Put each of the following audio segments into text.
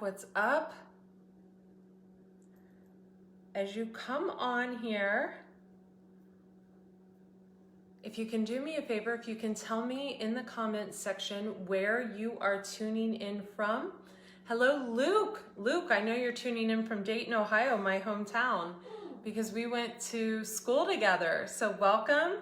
What's up? As you come on here, if you can do me a favor, if you can tell me in the comments section where you are tuning in from. Hello, Luke. Luke, I know you're tuning in from Dayton, Ohio, my hometown, because we went to school together. So welcome.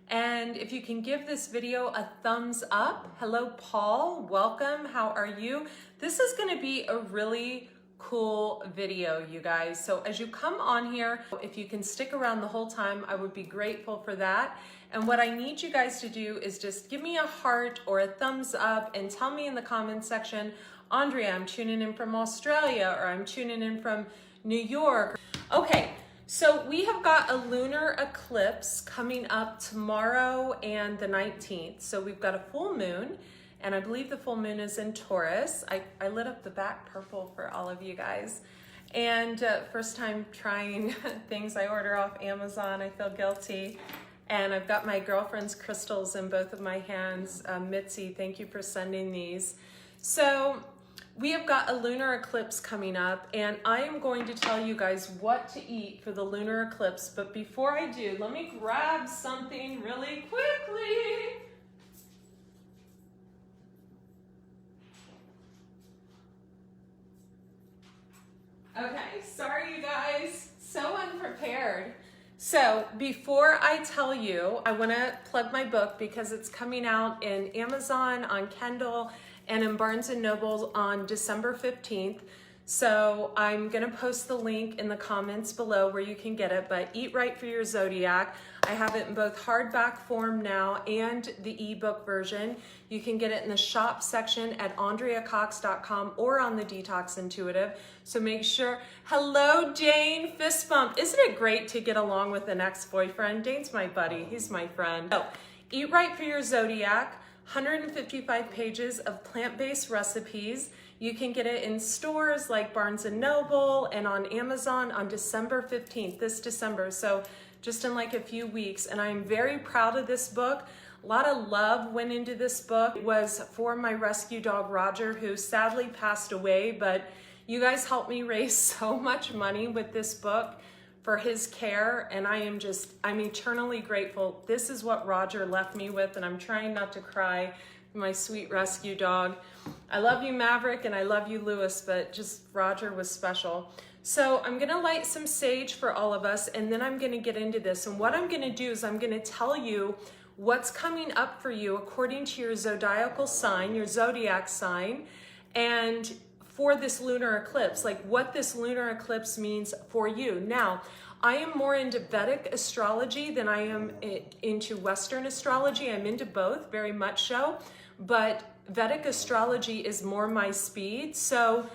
And if you can give this video a thumbs up. Hello, Paul. Welcome. How are you? This is going to be a really cool video, you guys. So as you come on here, if you can stick around the whole time, I would be grateful for that. And what I need you guys to do is just give me a heart or a thumbs up and tell me in the comments section, Andrea, I'm tuning in from Australia, or I'm tuning in from New York. Okay, so we have got a lunar eclipse coming up tomorrow and the 19th. So we've got a full moon, and I believe the full moon is in Taurus. I lit up the back purple for all of you guys. And first time trying things I order off Amazon, I feel guilty. And I've got my girlfriend's crystals in both of my hands. Mitzi, thank you for sending these. So we have got a lunar eclipse coming up, and I am going to tell you guys what to eat for the lunar eclipse. But before I do, let me grab something really quickly. Okay, sorry you guys, so unprepared. So before I tell you, I want to plug my book because it's coming out in Amazon, on Kindle, and in Barnes & Noble on December 15th. So I'm going to post the link in the comments below where you can get it, but Eat Right for Your Zodiac. I have it in both hardback form now and the ebook version. You can get it in the shop section at AndreaCox.com or on the Detox Intuitive. So make sure, hello Jane, fist bump. Isn't it great to get along with an ex-boyfriend? Dane's my buddy, he's my friend. So, Eat Right for Your Zodiac, 155 pages of plant-based recipes. You can get it in stores like Barnes & Noble and on Amazon on December 15th, this December. So just in like a few weeks. And I'm very proud of this book. A lot of love went into this book. It was for my rescue dog, Roger, who sadly passed away, but you guys helped me raise so much money with this book for his care, and I'm eternally grateful. This is what Roger left me with, and I'm trying not to cry, my sweet rescue dog. I love you, Maverick, and I love you, Lewis, but just Roger was special. So I'm gonna light some sage for all of us, and then I'm gonna get into this. And what I'm gonna do is I'm gonna tell you what's coming up for you according to your zodiacal sign, your zodiac sign, and for this lunar eclipse, like what this lunar eclipse means for you. Now, I am more into Vedic astrology than I am into Western astrology. I'm into both, very much so, but Vedic astrology is more my speed. So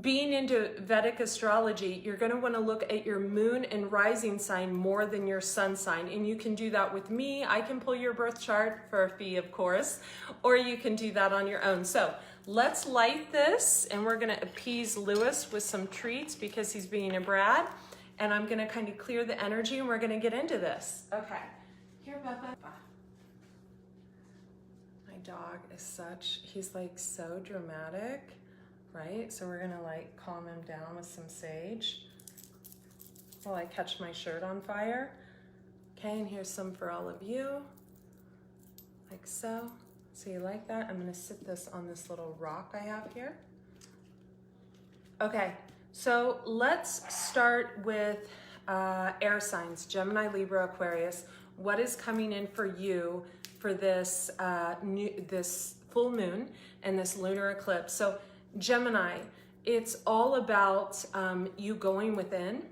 being into Vedic astrology, you're gonna wanna look at your moon and rising sign more than your sun sign. And you can do that with me. I can pull your birth chart for a fee, of course, or you can do that on your own. So let's light this, and we're gonna appease Lewis with some treats because he's being a brat. And I'm gonna kind of clear the energy, and we're gonna get into this. Okay, here, Bubba. My dog is he's like so dramatic, right? So we're gonna like calm him down with some sage while I catch my shirt on fire. Okay, and here's some for all of you, like so. So you like that? I'm gonna sit this on this little rock I have here. Okay, so let's start with air signs, Gemini, Libra, Aquarius. What is coming in for you for this, this full moon and this lunar eclipse? So Gemini, it's all about you going within.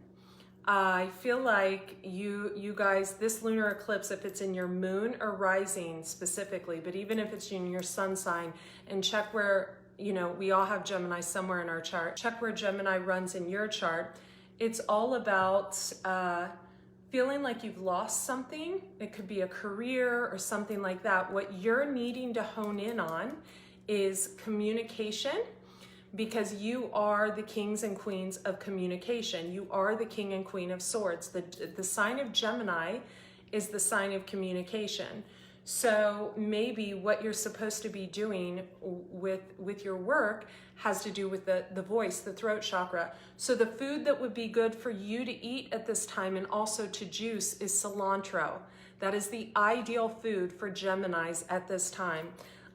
I feel like you guys, this lunar eclipse, if it's in your moon or rising specifically, but even if it's in your sun sign, and check where, you know, we all have Gemini somewhere in our chart. Check where Gemini runs in your chart. It's all about feeling like you've lost something. It could be a career or something like that. What you're needing to hone in on is communication, because you are the kings and queens of communication. You are the king and queen of swords. The sign of Gemini is the sign of communication. So maybe what you're supposed to be doing with your work has to do with the voice, the throat chakra. So the food that would be good for you to eat at this time and also to juice is cilantro. That is the ideal food for Geminis at this time.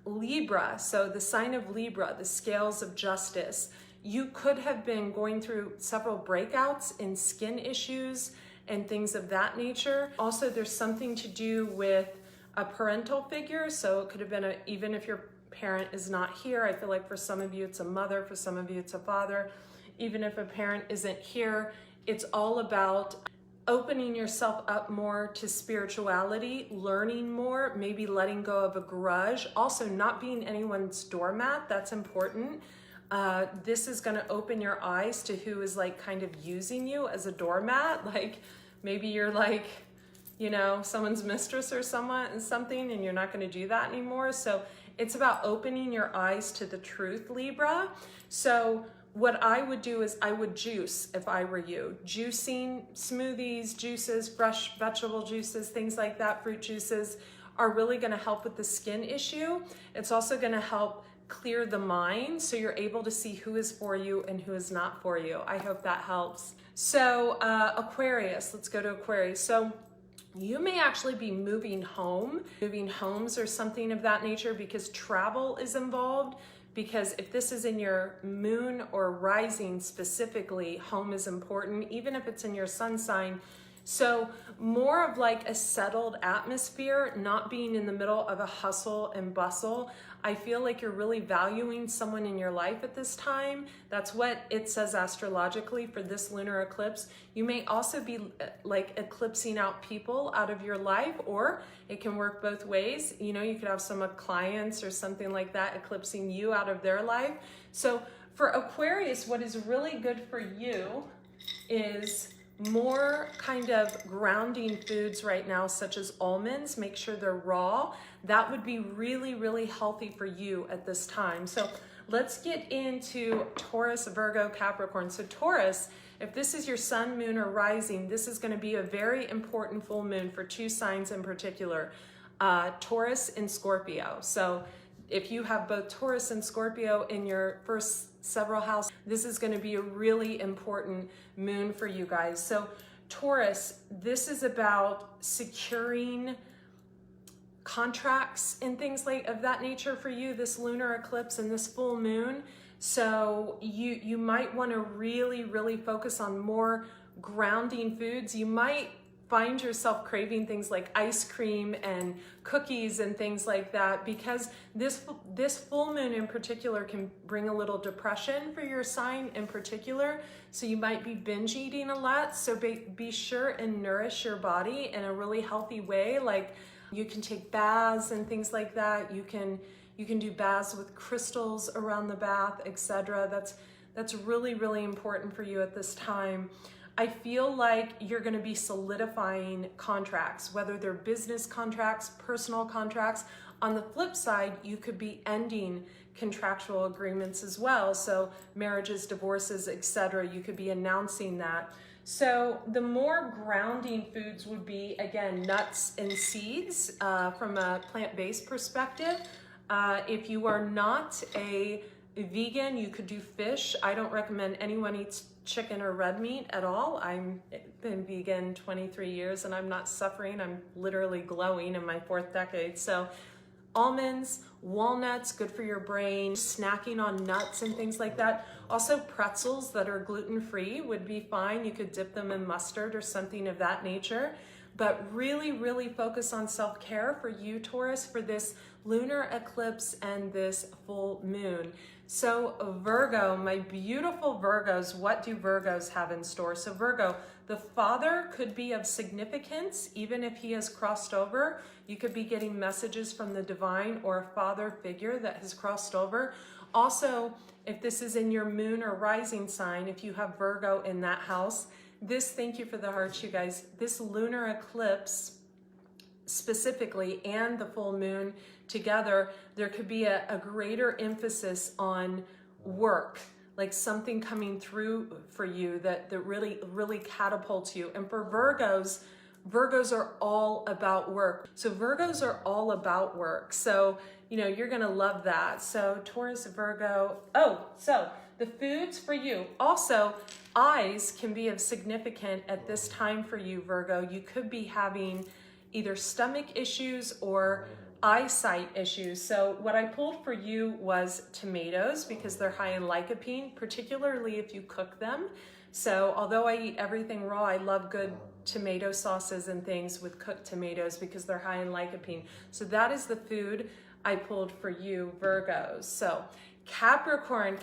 Libra, so the sign of Libra, the scales of justice. You could have been going through several breakouts in skin issues and things of that nature. Also, there's something to do with a parental figure. So it could have been even if your parent is not here, I feel like for some of you it's a mother, for some of you it's a father. Even if a parent isn't here, it's all about opening yourself up more to spirituality, learning more, maybe letting go of a grudge. Also, not being anyone's doormat, that's important. This is going to open your eyes to who is like kind of using you as a doormat. Like maybe you're like, you know, someone's mistress or something, and you're not going to do that anymore. So it's about opening your eyes to the truth, Libra. So what I would do is I would juice if I were you. Juicing, smoothies, juices, fresh vegetable juices, things like that, fruit juices are really going to help with the skin issue. It's also going to help clear the mind so you're able to see who is for you and who is not for you. I hope that helps. So Aquarius, let's go to Aquarius. So you may actually be moving homes or something of that nature because travel is involved. Because if this is in your moon or rising specifically, home is important, even if it's in your sun sign. So more of like a settled atmosphere, not being in the middle of a hustle and bustle. I feel like you're really valuing someone in your life at this time. That's what it says astrologically for this lunar eclipse. You may also be like eclipsing out people out of your life, or it can work both ways. You know, you could have some clients or something like that eclipsing you out of their life. So for Aquarius, what is really good for you is more kind of grounding foods right now, such as almonds. Make sure they're raw. That would be really, really healthy for you at this time. So let's get into Taurus, Virgo, Capricorn. So Taurus, if this is your sun, moon, or rising, this is going to be a very important full moon for two signs in particular, Taurus and Scorpio. So if you have both Taurus and Scorpio in your first several houses, this is going to be a really important moon for you guys. So Taurus, this is about securing contracts and things like of that nature for you, this lunar eclipse and this full moon. So you might want to really, really focus on more grounding foods. You might find yourself craving things like ice cream and cookies and things like that, because this full moon in particular can bring a little depression for your sign in particular. So you might be binge eating a lot. So be sure and nourish your body in a really healthy way. Like you can take baths and things like that. You can do baths with crystals around the bath, etc. That's really, really important for you at this time. I feel like you're going to be solidifying contracts, whether they're business contracts, personal contracts. On the flip side, you could be ending contractual agreements as well. So marriages, divorces, etc. You could be announcing that. So the more grounding foods would be, again, nuts and seeds from a plant-based perspective. If you are not a vegan, you could do fish. I don't recommend anyone eats chicken or red meat at all. I've been vegan 23 years and I'm not suffering. I'm literally glowing in my 4th decade. So almonds, walnuts, good for your brain, snacking on nuts and things like that. Also pretzels that are gluten-free would be fine. You could dip them in mustard or something of that nature. But really, really focus on self-care for you, Taurus, for this lunar eclipse and this full moon. So Virgo, my beautiful Virgos, what do Virgos have in store? So Virgo, the father could be of significance, even if he has crossed over. You could be getting messages from the divine or a father figure that has crossed over. Also, if this is in your moon or rising sign, if you have Virgo in that house, thank you for the hearts, you guys. This lunar eclipse specifically and the full moon together, there could be a greater emphasis on work, like something coming through for you that really, really catapults you. And for Virgos, Virgos are all about work. So Virgos are all about work. So, you know, you're gonna love that. So Taurus, Virgo. Oh, so the foods for you. Also, eyes can be of significant at this time for you, Virgo. You could be having either stomach issues or eyesight issues. So what I pulled for you was tomatoes because they're high in lycopene, particularly if you cook them. So although I eat everything raw, I love good tomato sauces and things with cooked tomatoes because they're high in lycopene. So that is the food I pulled for you, Virgos. So Capricorn,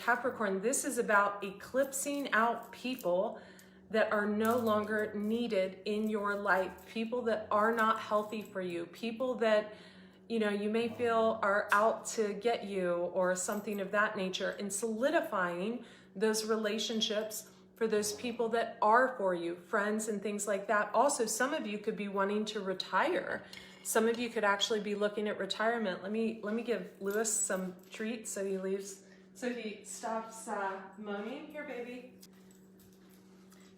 this is about eclipsing out people that are no longer needed in your life, people that are not healthy for you, people that, you know, you may feel are out to get you or something of that nature, and solidifying those relationships for those people that are for you, friends and things like that. Also, some of you could be wanting to retire. Some of you could actually be looking at retirement. Let me give Lewis some treats so he leaves, so he stops moaning. Here, baby.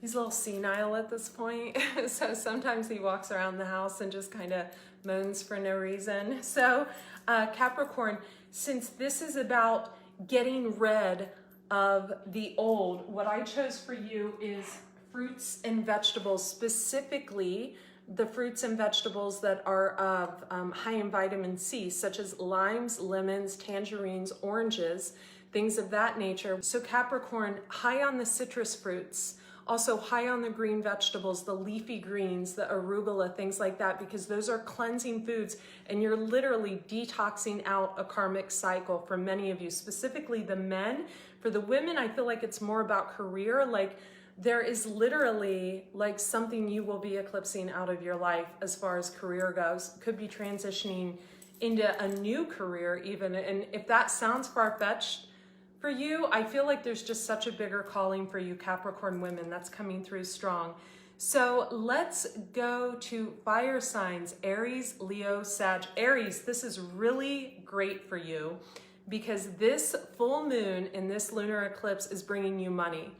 He's a little senile at this point, so sometimes he walks around the house and just kind of moans for no reason. So Capricorn, since this is about getting rid of the old, what I chose for you is fruits and vegetables, specifically the fruits and vegetables that are of high in vitamin C, such as limes, lemons, tangerines, oranges, things of that nature. So Capricorn, high on the citrus fruits, also high on the green vegetables, the leafy greens, the arugula, things like that, because those are cleansing foods and you're literally detoxing out a karmic cycle for many of you, specifically the men. For the women, I feel like it's more about career. Like there is literally like something you will be eclipsing out of your life as far as career goes. Could be transitioning into a new career even. And if that sounds far-fetched for you, I feel like there's just such a bigger calling for you Capricorn women that's coming through strong. So let's go to fire signs, Aries, Leo, Sag. Aries, this is really great for you because this full moon in this lunar eclipse is bringing you money,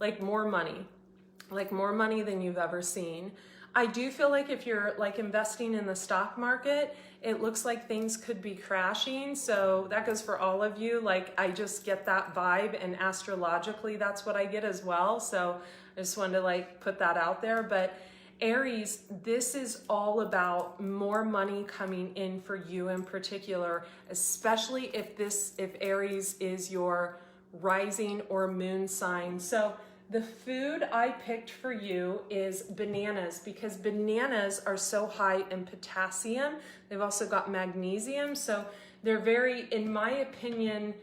like more money than you've ever seen. I do feel like if you're like investing in the stock market, it looks like things could be crashing. So that goes for all of you. Like I just get that vibe, and astrologically, that's what I get as well. So I just wanted to like put that out there. But Aries, this is all about more money coming in for you in particular, especially if Aries is your rising or moon sign. So the food I picked for you is bananas because bananas are so high in potassium. They've also got magnesium. So they're very, in my opinion,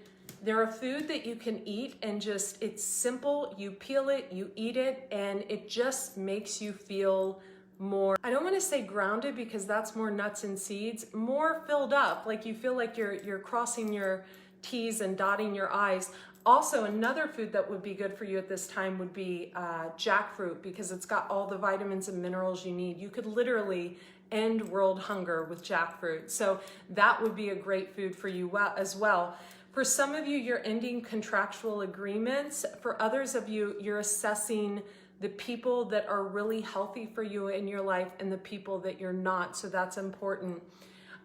they're a food that you can eat and just, it's simple. You peel it, you eat it, and it just makes you feel more, I don't want to say grounded because that's more nuts and seeds, more filled up. Like you feel like you're crossing your T's and dotting your I's. Also, another food that would be good for you at this time would be jackfruit because it's got all the vitamins and minerals you need. You could literally end world hunger with jackfruit. So that would be a great food for you as well. For some of you, you're ending contractual agreements. For others of you, you're assessing the people that are really healthy for you in your life and the people that you're not. So that's important.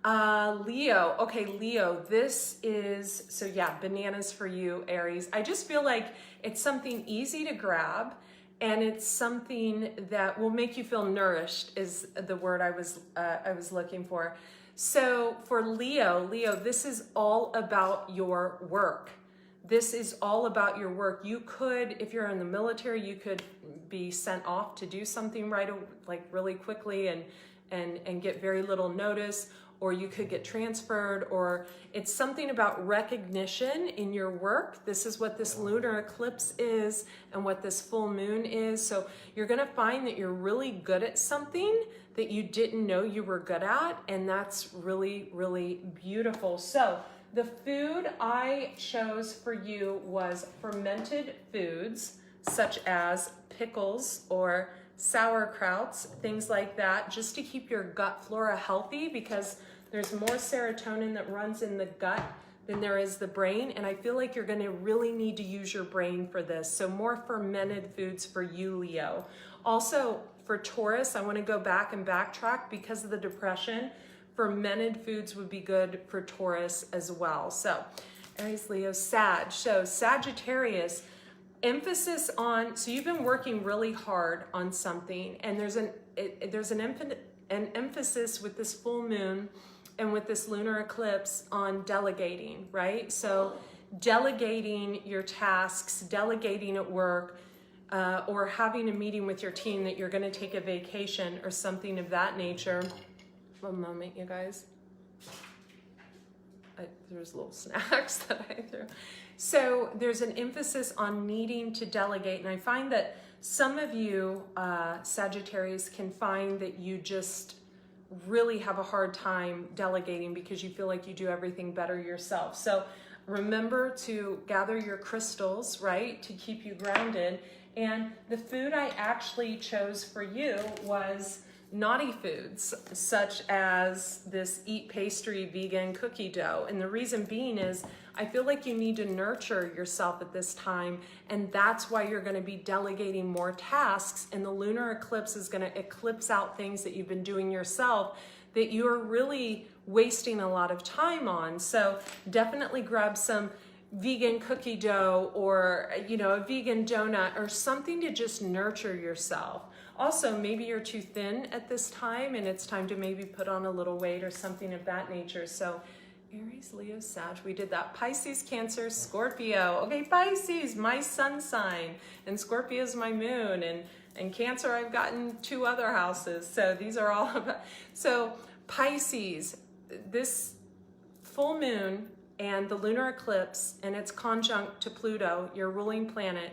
Leo. Okay, Leo, this is, so yeah, bananas for you, Aries. I just feel like it's something easy to grab and it's something that will make you feel nourished is the word I was looking for. So for Leo, this is all about your work. This is all about your work. You could, if you're in the military, you could be sent off to do something really quickly and get very little notice, or you could get transferred, or it's something about recognition in your work. This is what this lunar eclipse is and what this full moon is. So you're gonna find that you're really good at something that you didn't know you were good at, and that's really, really beautiful. So the food I chose for you was fermented foods, such as pickles or sauerkrauts, things like that, just to keep your gut flora healthy because there's more serotonin that runs in the gut than there is the brain. And I feel like you're gonna really need to use your brain for this. So more fermented foods for you, Leo. Also, for Taurus, I want to go back and backtrack because of the depression. Fermented foods would be good for Taurus as well. So Aries, Leo, Sag. So Sagittarius, emphasis on, so you've been working really hard on something, and there's an emphasis with this full moon and with this lunar eclipse on delegating, right? So delegating your tasks, delegating at work, or having a meeting with your team that you're going to take a vacation or something of that nature. One moment, you guys. There's little snacks that I threw. So there's an emphasis on needing to delegate. And I find that some of you, Sagittarius, can find that you just really have a hard time delegating because you feel like you do everything better yourself. So remember to gather your crystals, right, to keep you grounded. And the food I actually chose for you was naughty foods, such as this eat pastry vegan cookie dough. And the reason being is I feel like you need to nurture yourself at this time, and that's why you're going to be delegating more tasks, and the lunar eclipse is going to eclipse out things that you've been doing yourself that you're really wasting a lot of time on. So definitely grab some vegan cookie dough, or a vegan donut, or something to just nurture yourself. Also, maybe you're too thin at this time and it's time to maybe put on a little weight or something of that nature. So Aries, Leo, Sag, we did that. Pisces, Cancer, Scorpio. Okay, Pisces, my sun sign, and Scorpio is my moon, and Cancer, I've gotten 2 other houses. So these are all about, so Pisces, this full moon and the lunar eclipse and its conjunct to Pluto, your ruling planet,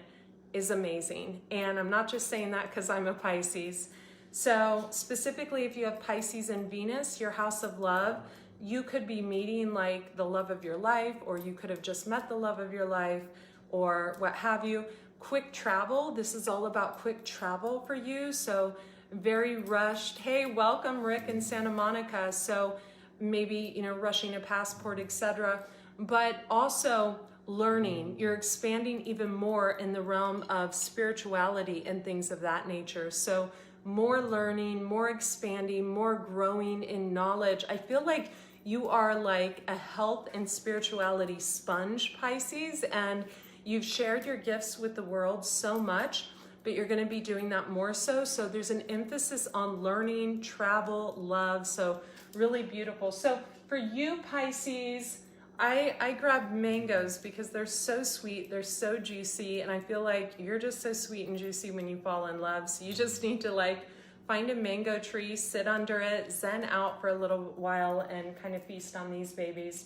is amazing. And I'm not just saying that because I'm a Pisces. So specifically, if you have Pisces and Venus, your house of love, you could be meeting like the love of your life, or you could have just met the love of your life, or what have you. Quick travel, this is all about quick travel for you. So very rushed. Hey, welcome Rick in Santa Monica. So maybe, rushing a passport, etc. But also learning, you're expanding even more in the realm of spirituality and things of that nature. So more learning, more expanding, more growing in knowledge. I feel like you are like a health and spirituality sponge, Pisces, and you've shared your gifts with the world so much, but you're going to be doing that more so. So there's an emphasis on learning, travel, love. So really beautiful. So for you, Pisces, I grabbed mangoes because they're so sweet, they're so juicy, and I feel like you're just so sweet and juicy when you fall in love. So you just need to like find a mango tree, sit under it, zen out for a little while, and kind of feast on these babies.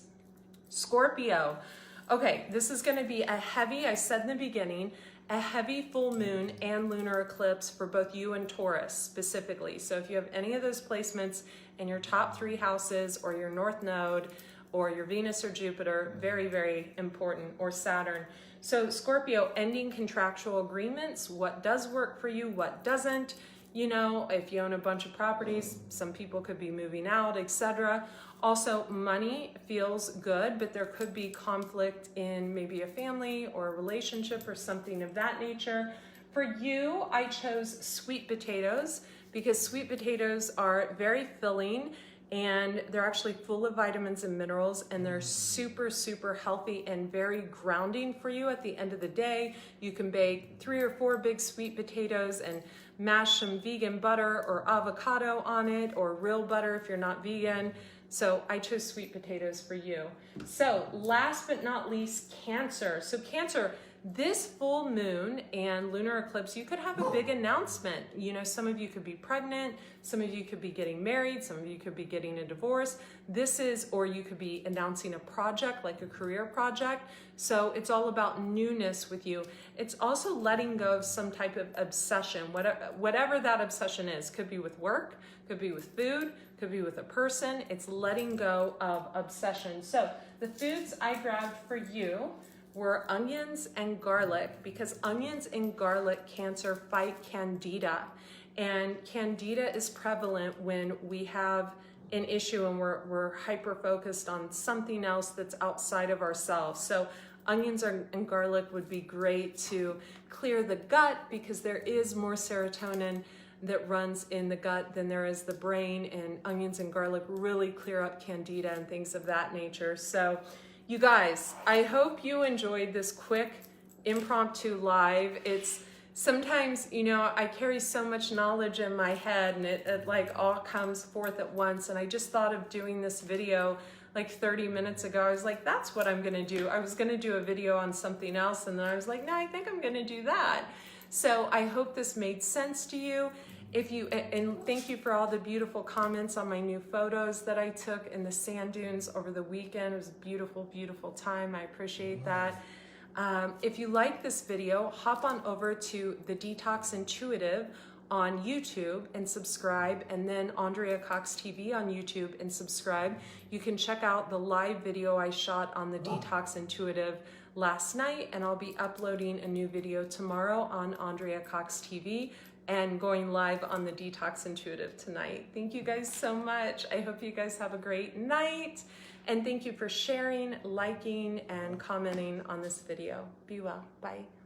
Scorpio. Okay, this is going to be a heavy, I said in the beginning, a heavy full moon and lunar eclipse for both you and Taurus specifically. So if you have any of those placements in your top 3 houses, or your North Node, or your Venus or Jupiter, very, very important, or Saturn. So Scorpio, ending contractual agreements, what does work for you, what doesn't. If you own a bunch of properties, some people could be moving out, etc. Also, money feels good, but there could be conflict in maybe a family or a relationship or something of that nature. For you, I chose sweet potatoes because sweet potatoes are very filling, and they're actually full of vitamins and minerals, and they're super, super healthy and very grounding for you at the end of the day. You can bake 3 or 4 big sweet potatoes and mash some vegan butter or avocado on it, or real butter if you're not vegan. So I chose sweet potatoes for you. So last but not least, Cancer. So Cancer, this full moon and lunar eclipse, you could have a big announcement. Some of you could be pregnant, some of you could be getting married, some of you could be getting a divorce. Or you could be announcing a project, like a career project. So it's all about newness with you. It's also letting go of some type of obsession, whatever that obsession is. Could be with work, could be with food, could be with a person. It's letting go of obsession. So the foods I grabbed for you were onions and garlic, because onions and garlic, Cancer, fight candida. And candida is prevalent when we have an issue and we're hyper-focused on something else that's outside of ourselves. So onions and garlic would be great to clear the gut, because there is more serotonin that runs in the gut than there is the brain, and onions and garlic really clear up candida and things of that nature. So you guys, I hope you enjoyed this quick impromptu live. It's sometimes, you know, I carry so much knowledge in my head and it like all comes forth at once. And I just thought of doing this video like 30 minutes ago. I was like, that's what I'm gonna do. I was gonna do a video on something else, and then I was like, no, I think I'm gonna do that. So I hope this made sense to you. And thank you for all the beautiful comments on my new photos that I took in the sand dunes over the weekend. It was a beautiful, beautiful time. I appreciate that. If you like this video, hop on over to the Detox Intuitive on YouTube and subscribe, and then 𝐘𝐚𝐭 𝐑𝐢𝐠𝐡 on YouTube and subscribe. You can check out the live video I shot on the Detox Intuitive last night, and I'll be uploading a new video tomorrow on 𝐘𝐚𝐭 𝐑𝐢𝐠𝐡 and going live on the Detox Intuitive tonight. Thank you guys so much. I hope you guys have a great night, and thank you for sharing, liking, and commenting on this video. Be well. Bye.